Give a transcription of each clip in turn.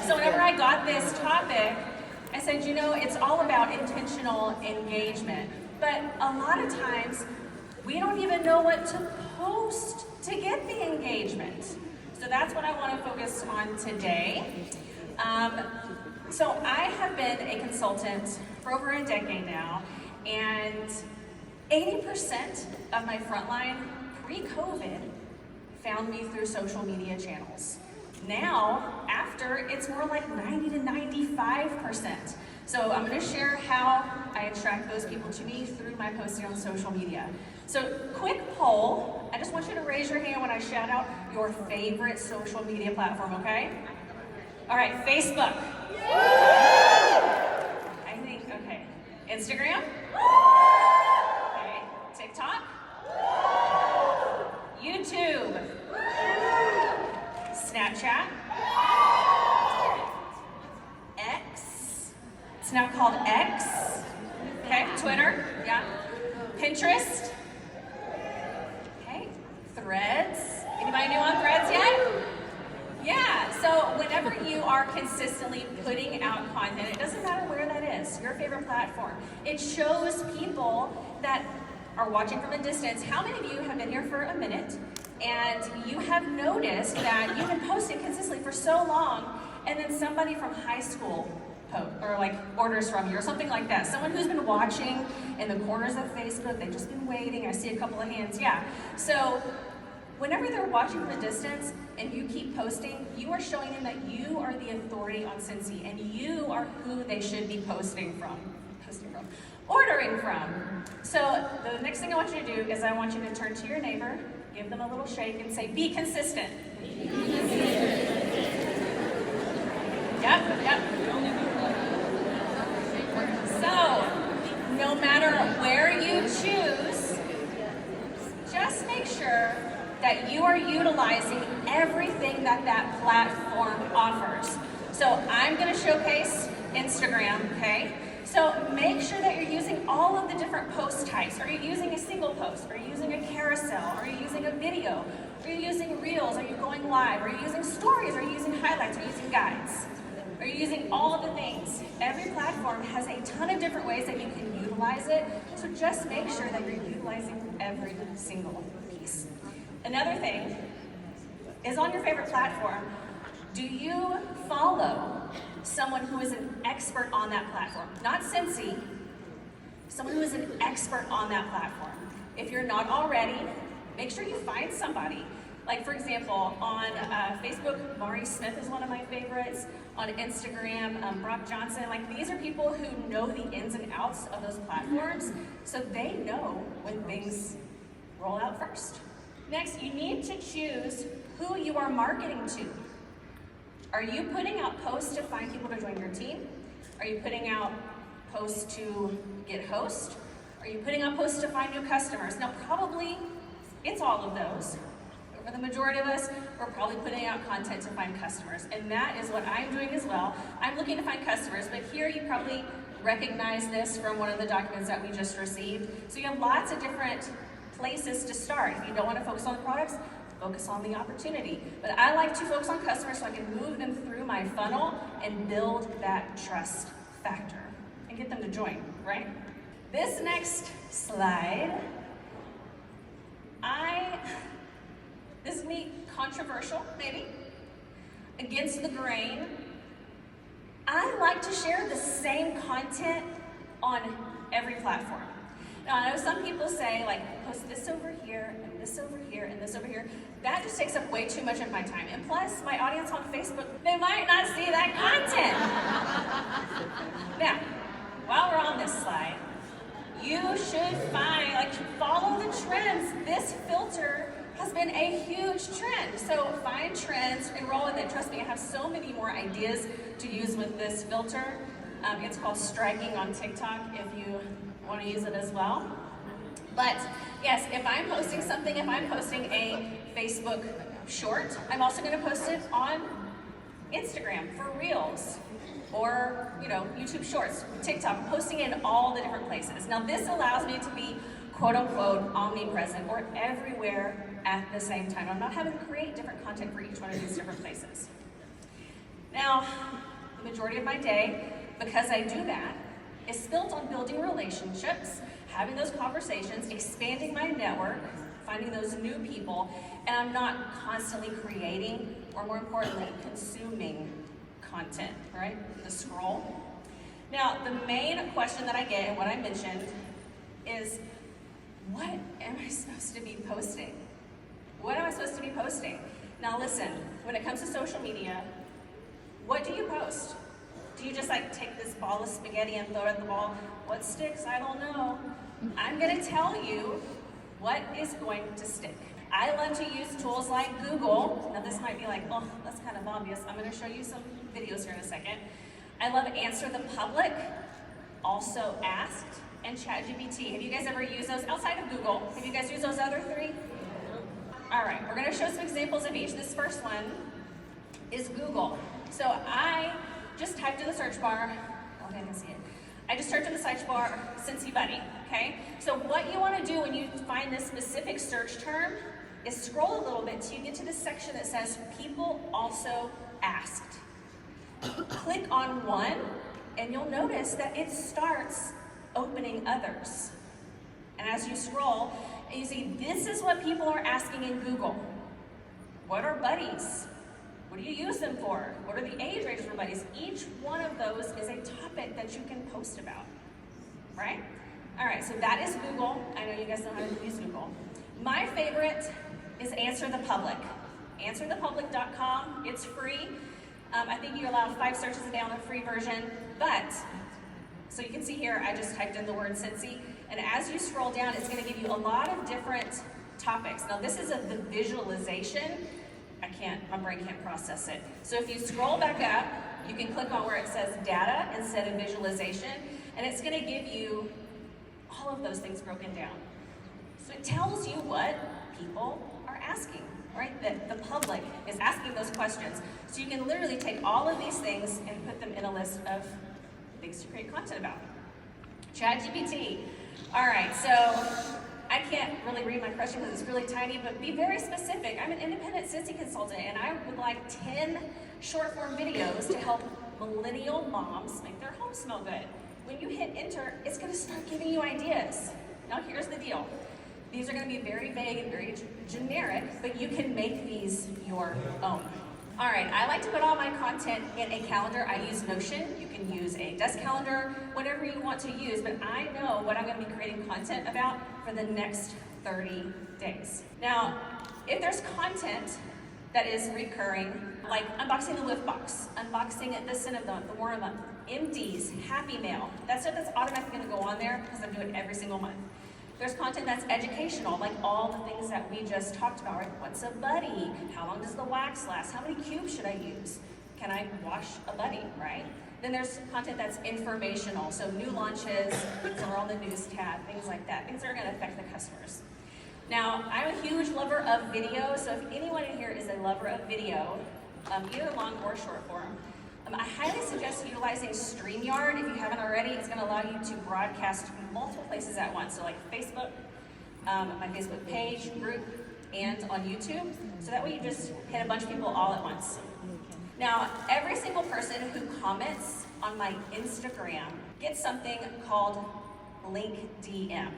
So whenever I got this topic, I said, you know, it's all about intentional engagement. But a lot of times, we don't even know what to post to get the engagement. So that's what I want to focus on today. So I have been a consultant for over a decade now, and 80% of my frontline pre-COVID found me through social media channels. Now, after, it's more like 90 to 95%. So I'm going to share how I attract those people to me through my posting on social media. So quick poll, I just want you to raise your hand when I shout out your favorite social media platform, okay? All right, Facebook. I think, okay. Instagram? Okay. TikTok? YouTube? Snapchat? X? It's now called X. Okay, Twitter, yeah. Pinterest? Okay, Threads. Anybody new on Threads yet? Yeah, so whenever you are consistently putting out content, it doesn't matter where that is, your favorite platform, it shows people that are watching from a distance. How many of you have been here for a minute and you have noticed that you've been posting consistently for so long, and then somebody from high school or like orders from you or something like that? Someone who's been watching in the corners of Facebook, they've just been waiting. I see a couple of hands, yeah. So whenever they're watching from a distance and you keep posting, you are showing them that you are the authority on Cincy and you are who they should be ordering from. So the next thing I want you to do is I want you to turn to your neighbor, give them a little shake and say, be consistent. Be consistent. Yep. So, no matter where you choose, just make sure that you are utilizing everything that that platform offers. So I'm going to showcase Instagram, okay? So make sure that you're using all of the different post types. Are you using a single post? Are you using a carousel? Are you using a video? Are you using reels? Are you going live? Are you using stories? Are you using highlights? Are you using guides? Are you using all of the things? Every platform has a ton of different ways that you can utilize it, so just make sure that you're utilizing every single piece. Another thing is, on your favorite platform, do you follow someone who is an expert on that platform? Not Cincy, someone who is an expert on that platform. If you're not already, make sure you find somebody. Like, for example, on Facebook, Mari Smith is one of my favorites. On Instagram, Brock Johnson. Like, these are people who know the ins and outs of those platforms, so they know when things roll out first. Next, you need to choose who you are marketing to. Are you putting out posts to find people to join your team? Are you putting out posts to get hosts? Are you putting out posts to find new customers? Now, probably it's all of those. For the majority of us, we're probably putting out content to find customers, and that is what I'm doing as well. I'm looking to find customers, but here you probably recognize this from one of the documents that we just received. So you have lots of different places to start. If you don't want to focus on the products, focus on the opportunity. But I like to focus on customers so I can move them through my funnel and build that trust factor and get them to join, right? This next slide, this is me, controversial, maybe, against the grain. I like to share the same content on every platform. Now, I know some people say, like, post this over here, and this over here, and this over here. That just takes up way too much of my time. And plus, my audience on Facebook, they might not see that content. Now, while we're on this slide, you should follow the trends. This filter has been a huge trend. So find trends, enroll in it. Trust me, I have so many more ideas to use with this filter. It's called striking on TikTok if you want to use it as well. But yes, if I'm posting something, if I'm posting a Facebook short, I'm also going to post it on Instagram for Reels, or YouTube Shorts, TikTok. I'm posting it in all the different places. Now this allows me to be quote unquote omnipresent, or everywhere at the same time. I'm not having to create different content for each one of these different places. Now, majority of my day, because I do that, is built on building relationships, having those conversations, expanding my network, finding those new people, and I'm not constantly creating, or more importantly, consuming content, right? The scroll. Now, the main question that I get, and what I mentioned, is what am I supposed to be posting? What am I supposed to be posting? Now listen, when it comes to social media, what do you post? Do you just like take this ball of spaghetti and throw it at the wall? What sticks? I don't know. I'm gonna tell you what is going to stick. I love to use tools like Google. Now this might be like, oh, that's kind of obvious. I'm gonna show you some videos here in a second. I love Answer the Public, also Asked, and ChatGPT. Have you guys ever used those outside of Google? Have you guys used those other three? All right, we're gonna show some examples of each. This first one is Google. So I just typed in the search bar, oh, I didn't see it. I just searched in the search bar, Cincy Buddy, okay? So what you wanna do when you find this specific search term is scroll a little bit till you get to the section that says People Also Asked. Click on one, and you'll notice that it starts opening others. And as you scroll, and you see this is what people are asking in Google. What are buddies? What do you use them for? What are the age ranges for buddies? Each one of those is a topic that you can post about, right? All right, so that is Google. I know you guys know how to use Google. My favorite is Answer the Public. AnswerThePublic.com, it's free. I think you allow 5 searches a day on the free version, but, so you can see here, I just typed in the word Cincy, and as you scroll down, it's gonna give you a lot of different topics. Now this is the visualization. My brain can't process it. So if you scroll back up, you can click on where it says data instead of visualization, and it's gonna give you all of those things broken down. So it tells you what people are asking, right? That the public is asking those questions. So you can literally take all of these things and put them in a list of things to create content about. ChatGPT. All right, so I can't really read my question because it's really tiny, but be very specific. I'm an independent Cincy consultant, and I would like 10 short form videos to help millennial moms make their home smell good. When you hit enter, it's gonna start giving you ideas. Now here's the deal. These are gonna be very vague and very generic, but you can make these your own. All right, I like to put all my content in a calendar. I use Notion. You can use a desk calendar, whatever you want to use, but I know what I'm gonna be creating content about for the next 30 days. Now, if there's content that is recurring, like unboxing the Lift Box, unboxing the Sin of the Month, the War of the Month, MDs, Happy Mail, that stuff that's automatically gonna go on there because I'm doing it every single month. There's content that's educational, like all the things that we just talked about, right? What's a buddy? How long does the wax last? How many cubes should I use? Can I wash a buddy, right? Then there's content that's informational, so new launches, things that are on the news tab, things like that, things that are gonna affect the customers. Now, I'm a huge lover of video, so if anyone in here is a lover of video, either long or short form, I highly suggest utilizing StreamYard. If you haven't already, it's going to allow you to broadcast multiple places at once. So like Facebook, my Facebook page, group, and on YouTube. So that way you just hit a bunch of people all at once. Now, every single person who comments on my Instagram gets something called LinkDM.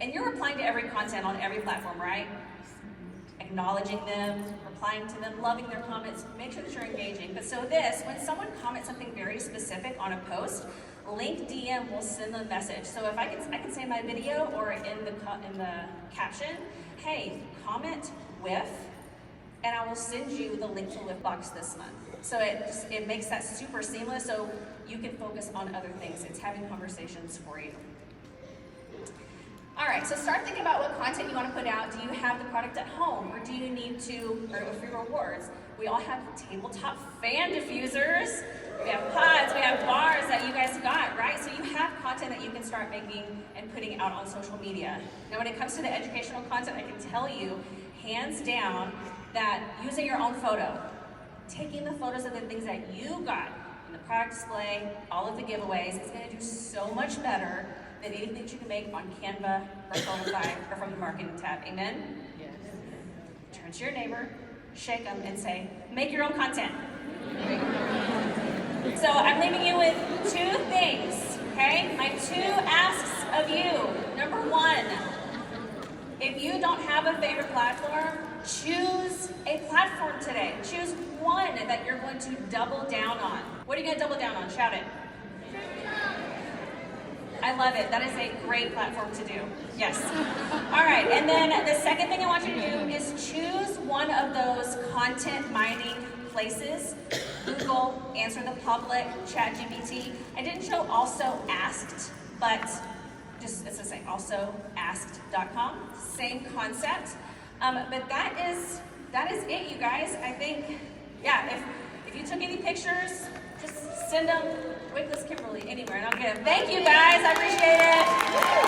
And you're replying to every content on every platform, right? Acknowledging them, replying to them, loving their comments, make sure that you're engaging. But so this, when someone comments something very specific on a post, LinkDM will send a message. So if I can say in my video or in the caption, hey, comment with, and I will send you the link to the Lift Box this month. So it makes that super seamless so you can focus on other things. It's having conversations for you. All right, so start thinking about what content you want to put out. Do you have the product at home, or do you need to earn free rewards? We all have tabletop fan diffusers. We have pods, we have bars that you guys got, right? So you have content that you can start making and putting out on social media. Now when it comes to the educational content, I can tell you, hands down, that using your own photo, taking the photos of the things that you got in the product display, all of the giveaways, is going to do so much better than anything that you can make on Canva or Photify or from the marketing tab. Amen? Yes. Turn to your neighbor, shake them, and say, make your own content. So So I'm leaving you with two things, okay? My two asks of you. Number one, if you don't have a favorite platform, choose a platform today. Choose one that you're going to double down on. What are you going to double down on? Shout it. I love it. That is a great platform to do. Yes. All right. And then the second thing I want you to do is choose one of those content mining places. Google, Answer the Public, ChatGPT. I didn't show also asked, but just it's the same. Also asked.com. Same concept. But that is it, you guys. I think, yeah, if you took any pictures, just send them with this Kimberly anywhere and I'll get them. Thank you guys. I appreciate it.